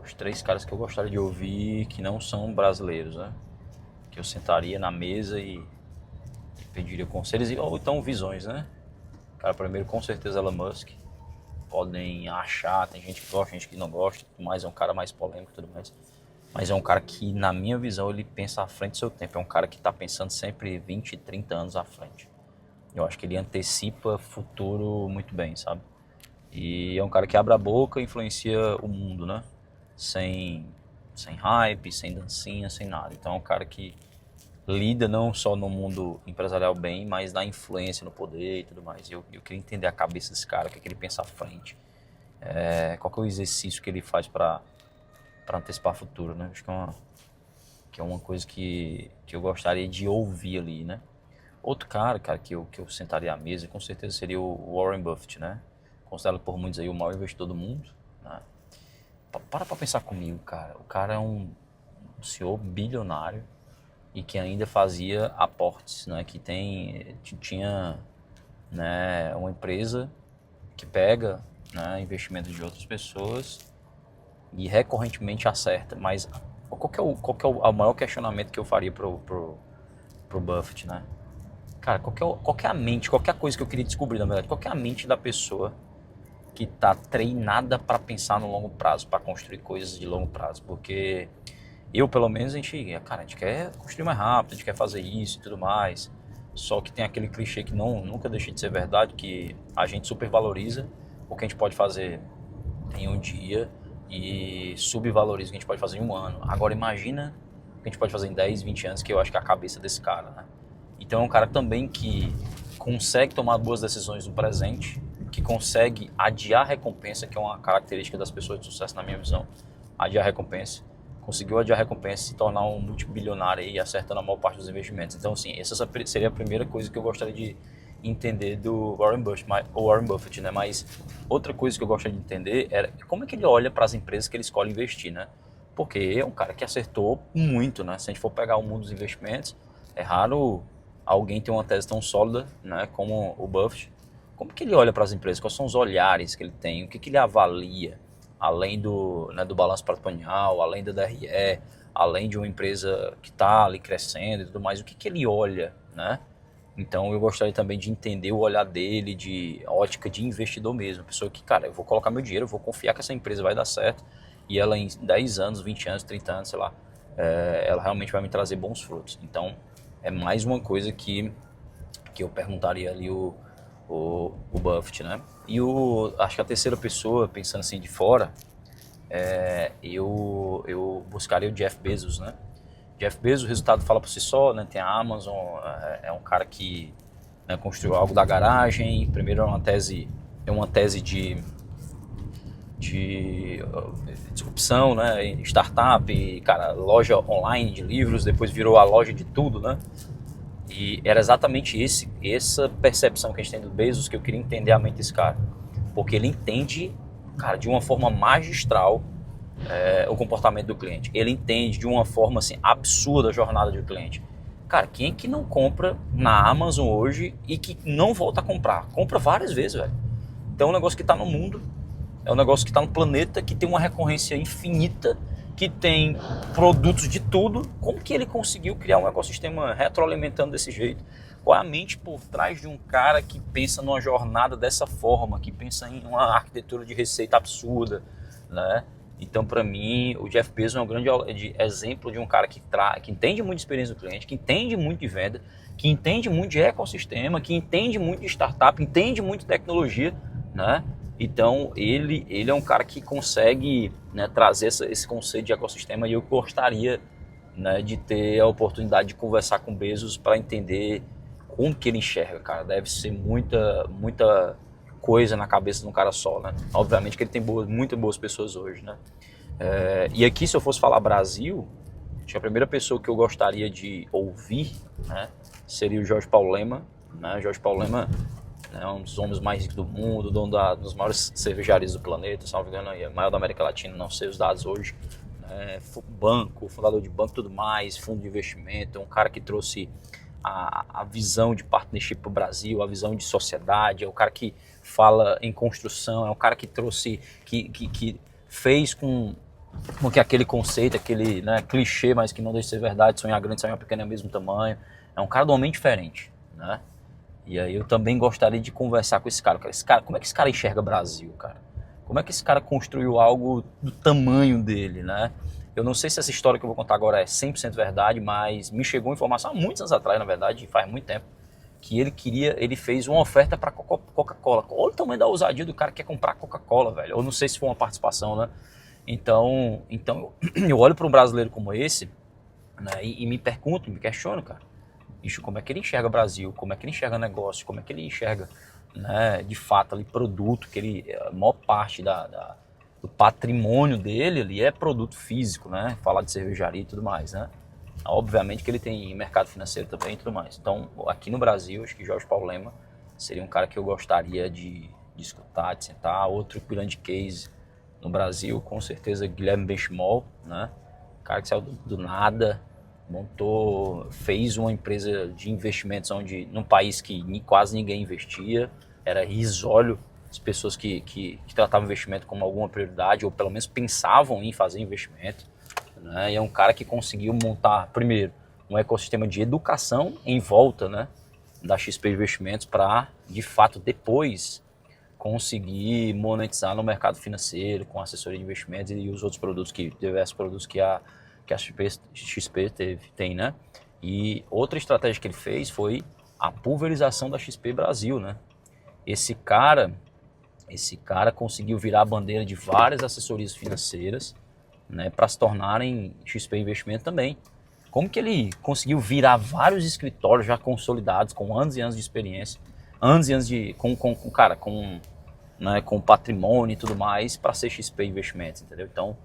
os 3 caras que eu gostaria de ouvir que não são brasileiros, né? Que eu sentaria na mesa e pediria conselhos ou então visões, né? Cara, primeiro com certeza Elon Musk. Podem achar, tem gente que gosta, gente que não gosta, mas é um cara mais polêmico e tudo mais. Mas é um cara que, na minha visão, ele pensa à frente do seu tempo. É um cara que está pensando sempre 20, 30 anos à frente. Eu acho que ele antecipa futuro muito bem, sabe? E é um cara que abre a boca e influencia o mundo, né? Sem hype, sem dancinha, sem nada. Então é um cara que lida não só no mundo empresarial bem, mas na influência, no poder e tudo mais. Eu queria entender a cabeça desse cara, o que é que ele pensa à frente. Qual que é o exercício que ele faz para antecipar o futuro, né? Acho que é uma coisa que eu gostaria de ouvir ali, né? Outro cara, que eu sentaria à mesa, com certeza seria o Warren Buffett, né? Considerado por muitos aí o maior investidor do mundo, né? Para pensar comigo, cara. O cara é um senhor bilionário e que ainda fazia aportes, né? Tinha, né, uma empresa que pega, né, investimentos de outras pessoas e recorrentemente acerta. Mas qual que é o maior questionamento que eu faria pro Buffett, né? Cara, qual que é a mente, qual que é a coisa que eu queria descobrir, na verdade, qual que é a mente da pessoa que está treinada para pensar no longo prazo, para construir coisas de longo prazo? Porque eu, pelo menos, a gente quer construir mais rápido, a gente quer fazer isso e tudo mais. Só que tem aquele clichê que nunca deixa de ser verdade, que a gente supervaloriza o que a gente pode fazer em um dia e subvaloriza o que a gente pode fazer em um ano. Agora imagina o que a gente pode fazer em 10, 20 anos, que eu acho que é a cabeça desse cara, né? Então é um cara também que consegue tomar boas decisões no presente, que consegue adiar a recompensa, que é uma característica das pessoas de sucesso na minha visão. Adiar a recompensa. Conseguiu adiar a recompensa e se tornar um multibilionário aí, acertando a maior parte dos investimentos. Então, assim, essa seria a primeira coisa que eu gostaria de entender do Warren Buffett, né? Mas outra coisa que eu gostaria de entender era como é que ele olha para as empresas que ele escolhe investir, né? Porque é um cara que acertou muito, né? Se a gente for pegar o mundo dos investimentos, é raro alguém ter uma tese tão sólida, né, como o Buffett. Como que ele olha para as empresas? Quais são os olhares que ele tem? O que que ele avalia? Além do balanço patrimonial, além da DRE, além de uma empresa que está ali crescendo e tudo mais, o que que ele olha, né? Então eu gostaria também de entender o olhar dele, de ótica de investidor mesmo. Pessoa que, cara, eu vou colocar meu dinheiro, eu vou confiar que essa empresa vai dar certo e ela em 10 anos, 20 anos, 30 anos, sei lá, ela realmente vai me trazer bons frutos. Então é mais uma coisa que eu perguntaria ali o Buffett, né? E acho que a terceira pessoa, pensando assim de fora, eu buscaria o Jeff Bezos, né? Jeff Bezos, o resultado fala por si só, né? Tem a Amazon, é um cara que, né, construiu algo da garagem. Primeiro é uma tese de disrupção, né? Startup, cara, loja online de livros, depois virou a loja de tudo, né? E era exatamente essa percepção que a gente tem do Bezos que eu queria entender a mente desse cara. Porque ele entende, cara, de uma forma magistral o comportamento do cliente. Ele entende de uma forma assim, absurda a jornada do cliente. Cara, quem é que não compra na Amazon hoje e que não volta a comprar? Compra várias vezes, velho. Então é um negócio que está no mundo, é um negócio que está no planeta, que tem uma recorrência infinita, que tem produtos de tudo. Como que ele conseguiu criar um ecossistema retroalimentando desse jeito? Qual é a mente por trás de um cara que pensa numa jornada dessa forma, que pensa em uma arquitetura de receita absurda, né? Então, para mim, o Jeff Bezos é um grande exemplo de um cara que entende muito de experiência do cliente, que entende muito de venda, que entende muito de ecossistema, que entende muito de startup, entende muito de tecnologia, né? Então, ele é um cara que consegue, né, trazer esse conceito de ecossistema, e eu gostaria, né, de ter a oportunidade de conversar com o Bezos para entender como que ele enxerga, cara. Deve ser muita coisa na cabeça de um cara só, né? Obviamente que ele tem muitas boas pessoas hoje, né? E aqui, se eu fosse falar Brasil, acho que a primeira pessoa que eu gostaria de ouvir, né, seria o Jorge Paulo Lema, né? Jorge Paulo Lema é um dos homens mais ricos do mundo, dono dos maiores cervejarias do planeta, se não me engano, é maior da América Latina, não sei os dados hoje. Banco, fundador de banco e tudo mais, fundo de investimento, é um cara que trouxe a visão de partnership para o Brasil, a visão de sociedade, é o cara que fala em construção, é o cara que trouxe, que fez com porque aquele conceito, aquele, né, clichê, mas que não deixa de ser verdade, sonhar grande, sonhar pequeno é o mesmo tamanho. É um cara de uma mente diferente, né? E aí eu também gostaria de conversar com esse cara. Como é que esse cara enxerga Brasil, cara? Como é que esse cara construiu algo do tamanho dele, né? Eu não sei se essa história que eu vou contar agora é 100% verdade, mas me chegou informação há muitos anos atrás, na verdade, faz muito tempo, que ele fez uma oferta para Coca-Cola. Olha o tamanho da ousadia do cara que quer comprar Coca-Cola, velho. Eu não sei se foi uma participação, né? Então eu olho para um brasileiro como esse, né, e me pergunto, me questiono, cara. Bicho, como é que ele enxerga o Brasil? Como é que ele enxerga negócio? Como é que ele enxerga, né, de fato ali produto, que ele, a maior parte do patrimônio dele ali é produto físico, né? Falar de cervejaria e tudo mais, né? Obviamente que ele tem mercado financeiro também e tudo mais. Então, aqui no Brasil, acho que Jorge Paulo Lema seria um cara que eu gostaria de escutar, de sentar. Outro grande case no Brasil, com certeza, Guilherme Benchimol, né? O cara que saiu do nada, fez uma empresa de investimentos num país que quase ninguém investia, era risório as pessoas que tratavam investimento como alguma prioridade, ou pelo menos pensavam em fazer investimento, né? E é um cara que conseguiu montar, primeiro, um ecossistema de educação em volta, né, da XP Investimentos para, de fato, depois conseguir monetizar no mercado financeiro, com assessoria de investimentos e os outros produtos, diversos produtos que a XP tem, né? E outra estratégia que ele fez foi a pulverização da XP Brasil, né? Esse cara conseguiu virar a bandeira de várias assessorias financeiras, né, para se tornarem XP Investimento também. Como que ele conseguiu virar vários escritórios já consolidados, com anos e anos de experiência, anos e anos com patrimônio e tudo mais, para ser XP Investimentos, entendeu? Então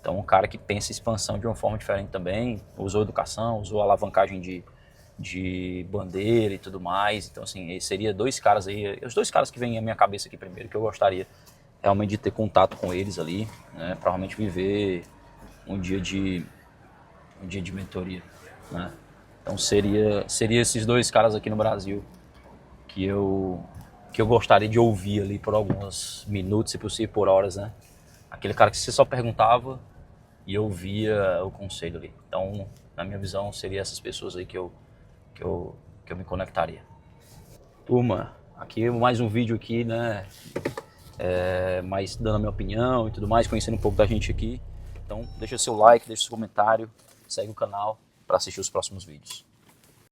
um cara que pensa expansão de uma forma diferente também, usou educação, usou alavancagem de bandeira e tudo mais. Então, assim, seria dois caras aí, os dois caras que vêm à minha cabeça aqui primeiro, que eu gostaria realmente de ter contato com eles ali, né, para realmente viver um dia de mentoria, né? Então seria esses dois caras aqui no Brasil que eu gostaria de ouvir ali por alguns minutos, se possível por horas, né? Aquele cara que você só perguntava e eu via o conselho ali. Então, na minha visão, seria essas pessoas aí que eu me conectaria. Turma, aqui mais um vídeo aqui, né? Mais dando a minha opinião e tudo mais, conhecendo um pouco da gente aqui. Então, deixa seu like, deixa seu comentário, segue o canal para assistir os próximos vídeos.